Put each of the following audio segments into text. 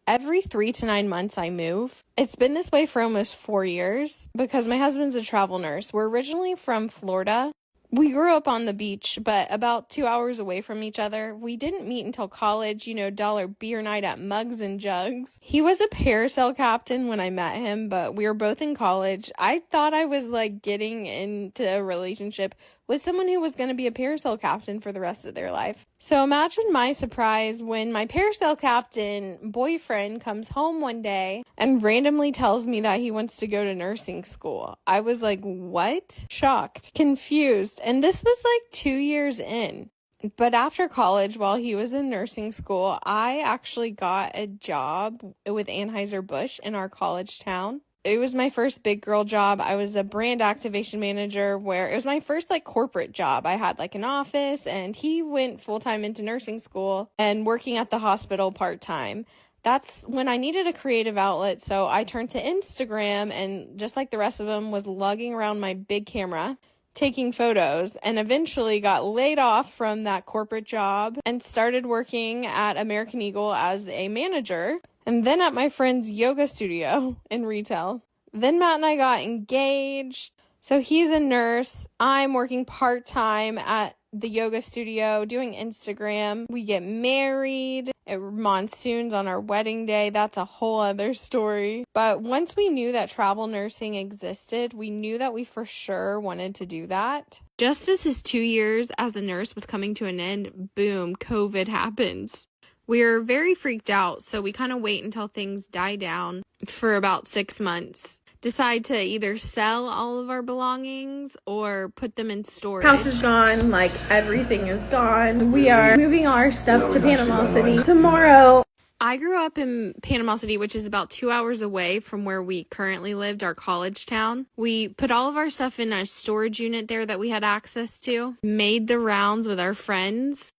Every 3 to 9 months I move. It's been this way for almost 4 years because my husband's a travel nurse. We're originally from Florida. We grew up on the beach, but about 2 hours away from each other. We didn't meet until college, dollar beer night at Mugs and Jugs. He was a parasail captain when I met him, but we were both in college. I thought I was getting into a relationship with someone who was going to be a parasail captain for the rest of their life. So imagine my surprise when my parasail captain boyfriend comes home one day and randomly tells me that he wants to go to nursing school. I was like, what? Shocked, confused. And this was 2 years in. But after college, while he was in nursing school, I actually got a job with Anheuser-Busch in our college town. It was my first big girl job. I was a brand activation manager where it was my first corporate job. I had an office, and he went full-time into nursing school and working at the hospital part-time. That's when I needed a creative outlet, so I turned to Instagram and just like the rest of them was lugging around my big camera, taking photos, and eventually got laid off from that corporate job and started working at American Eagle as a manager. And then at my friend's yoga studio in retail. Then Matt and I got engaged. So he's a nurse. I'm working part-time at the yoga studio doing Instagram. We get married. It monsoons on our wedding day. That's a whole other story. But once we knew that travel nursing existed, we knew that we for sure wanted to do that. Just as his 2 years as a nurse was coming to an end, boom, COVID happens. We're very freaked out, so we kind of wait until things die down for about 6 months. Decide to either sell all of our belongings or put them in storage. Couch is gone, everything is gone. We are moving our stuff to Panama City tomorrow. I grew up in Panama City, which is about 2 hours away from where we currently lived, our college town. We put all of our stuff in a storage unit there that we had access to, made the rounds with our friends.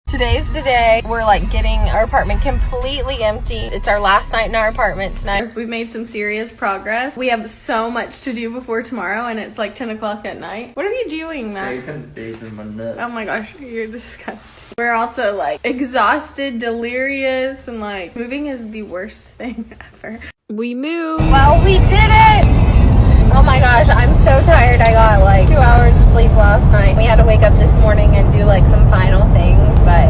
Today's the day. We're getting our apartment completely empty. It's our last night in our apartment tonight. We've made some serious progress. We have so much to do before tomorrow, and it's 10 o'clock at night. What are you doing, Matt? Taking my nuts. Oh my gosh, you're disgusting. We're also exhausted, delirious, and moving is the worst thing ever. We moved. Well, we did it! Oh my gosh, I'm so tired. I got 2 hours of sleep last night. We had to wake up this morning and do some final things, but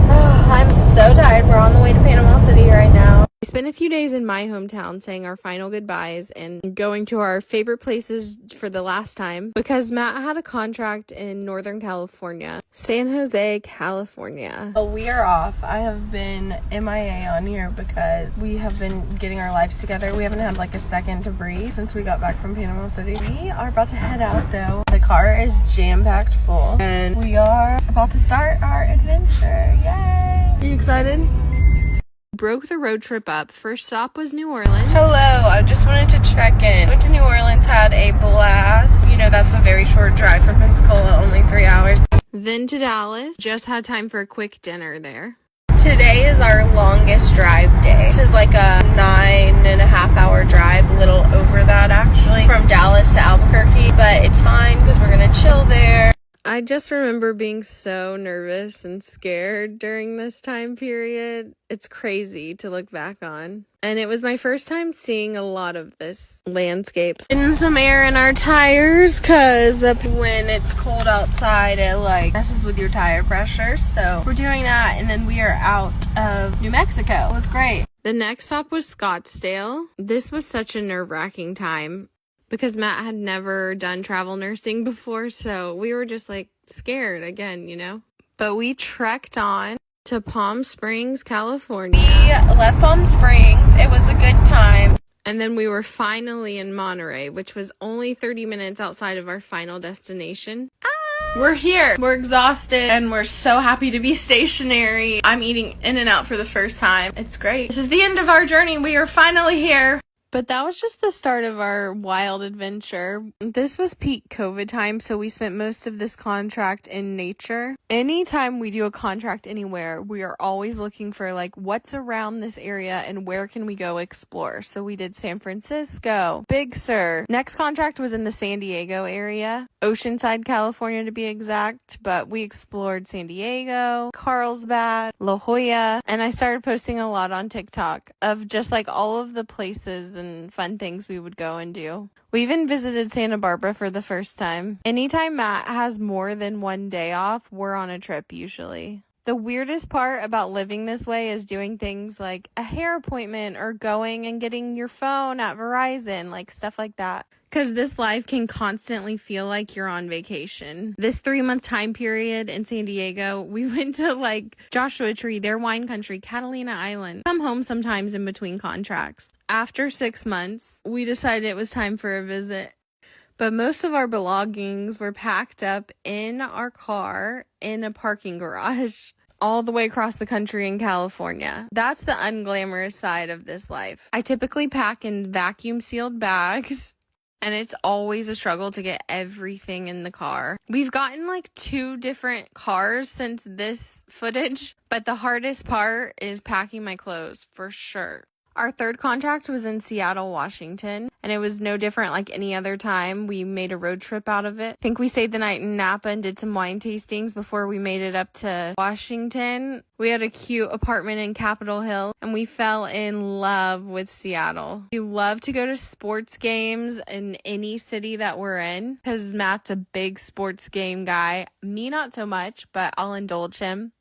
I'm so tired. We're on the way to Panama City right now. We spent a few days in my hometown saying our final goodbyes and going to our favorite places for the last time because Matt had a contract in Northern California, San Jose, California. Oh, we are off. I have been MIA on here because we have been getting our lives together. We haven't had a second to breathe since we got back from Panama City. We are about to head out though. The car is jam-packed full and we are about to start our adventure. Yay! Are you excited? Broke the road trip up. First stop was New Orleans. Hello, I just wanted to check in. Went to New Orleans, had a blast. That's a very short drive from Pensacola, only 3 hours. Then to Dallas. Just had time for a quick dinner there. Today is our longest drive day. This is a 9.5-hour drive, a little over that actually, from Dallas to Albuquerque, but it's fine because we're gonna chill there. I just remember being so nervous and scared during this time period. It's crazy to look back on. And it was my first time seeing a lot of this landscapes. Getting some air in our tires because when it's cold outside, it messes with your tire pressure. So we're doing that, and then we are out of New Mexico. It was great. The next stop was Scottsdale. This was such a nerve-wracking time because Matt had never done travel nursing before, so we were just scared again, But we trekked on to Palm Springs, California. We left Palm Springs. It was a good time. And then we were finally in Monterey, which was only 30 minutes outside of our final destination. We're here. We're exhausted and we're so happy to be stationary. I'm eating In-N-Out for the first time. It's great. This is the end of our journey. We are finally here. But that was just the start of our wild adventure. This was peak COVID time, so we spent most of this contract in nature. Anytime we do a contract anywhere, we are always looking for like what's around this area and where can we go explore. So we did San Francisco, Big Sur. Next contract was in the San Diego area, Oceanside, California to be exact, but we explored San Diego, Carlsbad, La Jolla, and I started posting a lot on TikTok of just like all of the places and fun things we would go and do. We even visited Santa Barbara for the first time. Anytime Matt has more than one day off, we're on a trip usually. The weirdest part about living this way is doing things like a hair appointment or going and getting your phone at Verizon, like stuff like that. Because this life can constantly feel like you're on vacation. This 3-month time period in San Diego, we went to like Joshua Tree, their wine country, Catalina Island. Come home sometimes in between contracts. After 6 months, we decided it was time for a visit. But most of our belongings were packed up in our car in a parking garage all the way across the country in California. That's the unglamorous side of this life. I typically pack in vacuum sealed bags, and it's always a struggle to get everything in the car. We've gotten like 2 different cars since this footage, but the hardest part is packing my clothes for sure. Our third contract was in Seattle, Washington, and it was no different like any other time. We made a road trip out of it. I think we stayed the night in Napa and did some wine tastings before we made it up to Washington. We had a cute apartment in Capitol Hill, and we fell in love with Seattle. We love to go to sports games in any city that we're in because Matt's a big sports game guy. Me, not so much, but I'll indulge him.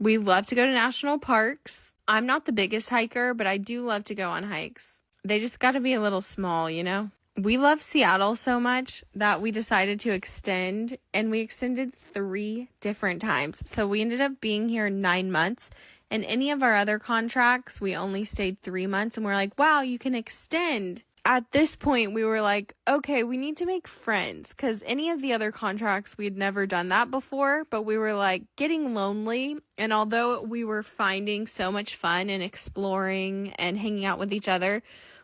We love to go to national parks. I'm not the biggest hiker, but I do love to go on hikes. They just got to be a little small, you know? We love Seattle so much that we decided to extend, and we extended 3 different times. So we ended up being here 9 months, and any of our other contracts, we only stayed 3 months, and we're like, wow, you can extend. At this point, we were like, okay, we need to make friends, because any of the other contracts, we'd never done that before, but we were like getting lonely. And although we were finding so much fun and exploring and hanging out with each other,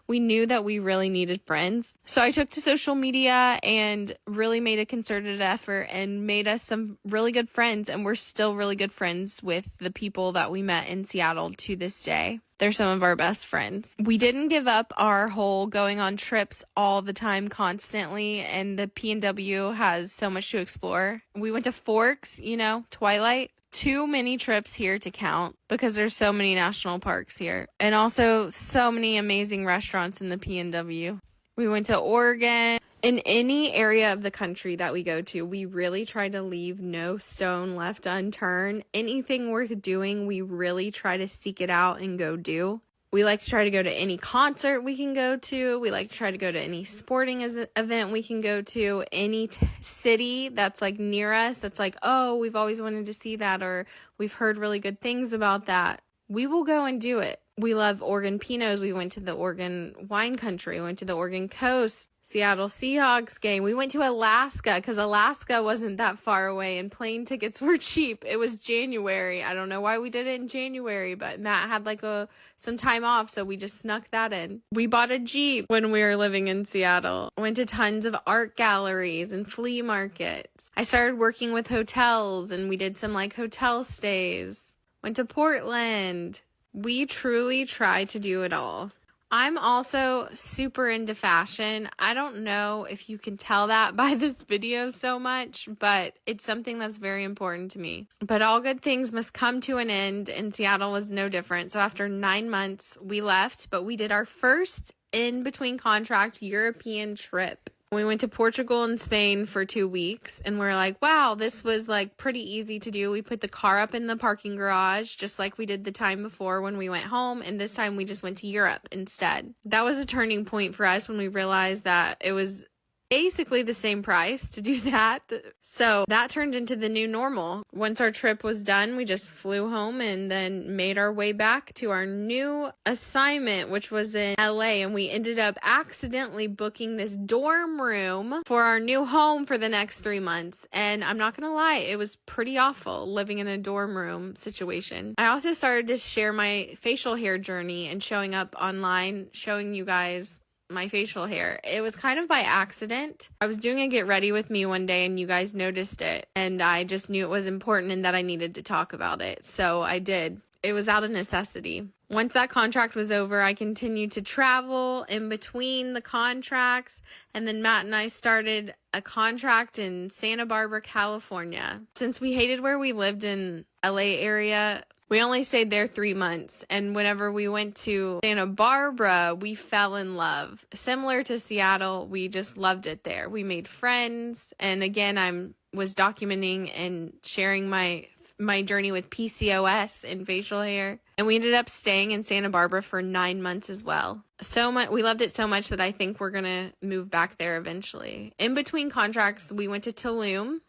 we knew that we really needed friends. So I took to social media and really made a concerted effort and made us some really good friends. And we're still really good friends with the people that we met in Seattle to this day. They're some of our best friends. We didn't give up our whole going on trips all the time constantly, and the PNW has so much to explore. We went to Forks, Twilight. Too many trips here to count because there's so many national parks here, and also so many amazing restaurants in the PNW. We went to Oregon. In any area of the country that we go to, we really try to leave no stone left unturned. Anything worth doing, we really try to seek it out and go do. We like to try to go to any concert we can go to. We like to try to go to any sporting event we can go to. Any city that's like near us that's like, oh, we've always wanted to see that, or we've heard really good things about that. We will go and do it. We love Oregon Pinots. We went to the Oregon wine country. We went to the Oregon coast, Seattle Seahawks game. We went to Alaska because Alaska wasn't that far away and plane tickets were cheap. It was January. I don't know why we did it in January, but Matt had some time off, so we just snuck that in. We bought a Jeep when we were living in Seattle. Went to tons of art galleries and flea markets. I started working with hotels, and we did some hotel stays. Went to Portland. We truly try to do it all. I'm also super into fashion. I don't know if you can tell that by this video so much, but it's something that's very important to me. But all good things must come to an end, and Seattle was no different. So after 9 months, we left, but we did our first in-between contract European trip. We went to Portugal and Spain for 2 weeks, and we're like, wow, this was pretty easy to do. We put the car up in the parking garage, just like we did the time before when we went home, and this time we just went to Europe instead. That was a turning point for us when we realized that it was basically the same price to do that. So that turned into the new normal. Once our trip was done, we just flew home and then made our way back to our new assignment, which was in LA. And we ended up accidentally booking this dorm room for our new home for the next 3 months. And I'm not going to lie, it was pretty awful living in a dorm room situation. I also started to share my facial hair journey and showing up online, showing you guys my facial hair. It was kind of by accident. I was doing a get ready with me one day and you guys noticed it, and I just knew it was important and that I needed to talk about it. So I did. It was out of necessity. Once that contract was over, I continued to travel in between the contracts, and then Matt and I started a contract in Santa Barbara, California. Since we hated where we lived in LA area, we only stayed there 3 months, and whenever we went to Santa Barbara, we fell in love. Similar to Seattle, we just loved it there. We made friends, and again, was documenting and sharing my journey with PCOS and facial hair, and we ended up staying in Santa Barbara for 9 months as well. We loved it so much that I think we're gonna move back there eventually. In between contracts, we went to Tulum,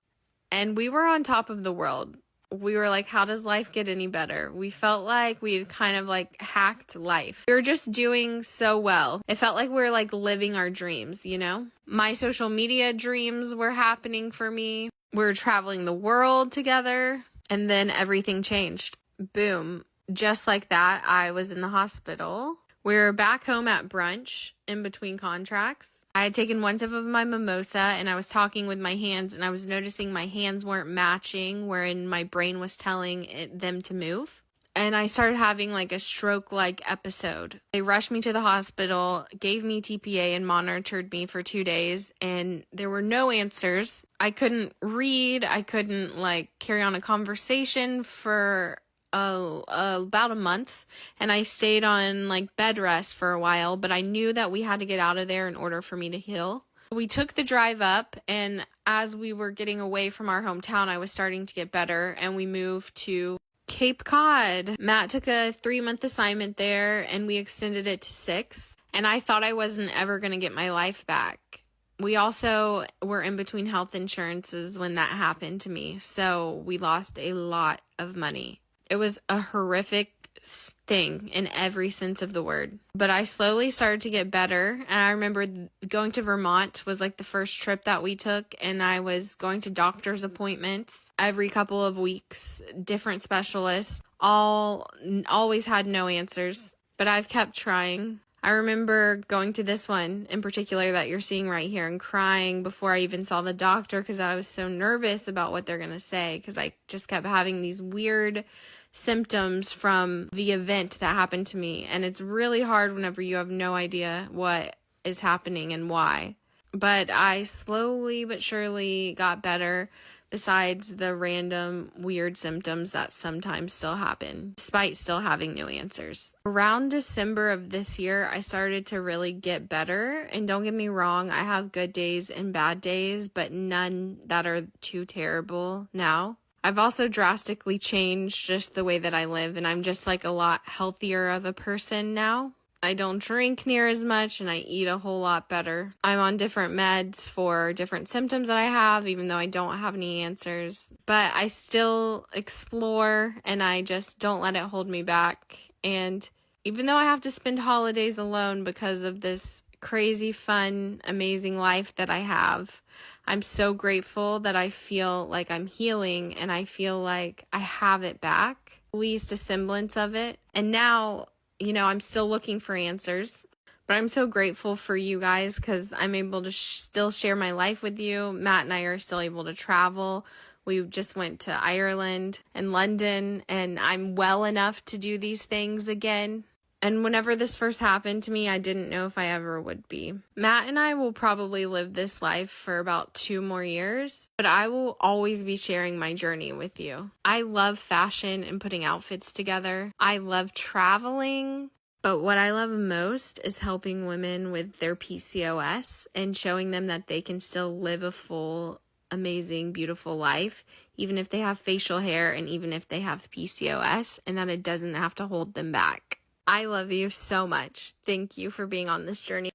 and we were on top of the world. We were like, how does life get any better? We felt like we had kind of like hacked life. We were just doing so well. It felt like we were like living our dreams, you know? My social media dreams were happening for me. We were traveling the world together, and then everything changed. Boom. Just like that, I was in the hospital. We were back home at brunch in between contracts. I had taken one sip of my mimosa and I was talking with my hands, and I was noticing my hands weren't matching wherein my brain was telling them to move. And I started having like a stroke-like episode. They rushed me to the hospital, gave me TPA, and monitored me for 2 days, and there were no answers. I couldn't read. I couldn't like carry on a conversation for about a month, and I stayed on like bed rest for a while, but I knew that we had to get out of there in order for me to heal. We took the drive up, and as we were getting away from our hometown, I was starting to get better, and we moved to Cape Cod. Matt took a 3-month assignment there, and we extended it to 6, and I thought I wasn't ever going to get my life back. We also were in between health insurances when that happened to me, so we lost a lot of money. It was a horrific thing in every sense of the word. But I slowly started to get better. And I remember going to Vermont was like the first trip that we took. And I was going to doctor's appointments every couple of weeks, different specialists, always had no answers. But I've kept trying. I remember going to this one in particular that you're seeing right here and crying before I even saw the doctor because I was so nervous about what they're going to say, because I just kept having these weird symptoms from the event that happened to me. And it's really hard whenever you have no idea what is happening and why. But I slowly but surely got better, besides the random weird symptoms that sometimes still happen, despite still having no answers. Around December of this year, I started to really get better. And don't get me wrong, I have good days and bad days, but none that are too terrible now. I've also drastically changed just the way that I live, and I'm just like a lot healthier of a person now. I don't drink near as much, and I eat a whole lot better. I'm on different meds for different symptoms that I have, even though I don't have any answers. But I still explore, and I just don't let it hold me back. And even though I have to spend holidays alone because of this crazy, fun, amazing life that I have, I'm so grateful that I feel like I'm healing, and I feel like I have it back, at least a semblance of it. And now, you know, I'm still looking for answers, but I'm so grateful for you guys because I'm able to still share my life with you. Matt and I are still able to travel. We just went to Ireland and London, and I'm well enough to do these things again. And whenever this first happened to me, I didn't know if I ever would be. Matt and I will probably live this life for about 2 more years, but I will always be sharing my journey with you. I love fashion and putting outfits together. I love traveling, but what I love most is helping women with their PCOS and showing them that they can still live a full, amazing, beautiful life, even if they have facial hair and even if they have PCOS, and that it doesn't have to hold them back. I love you so much. Thank you for being on this journey.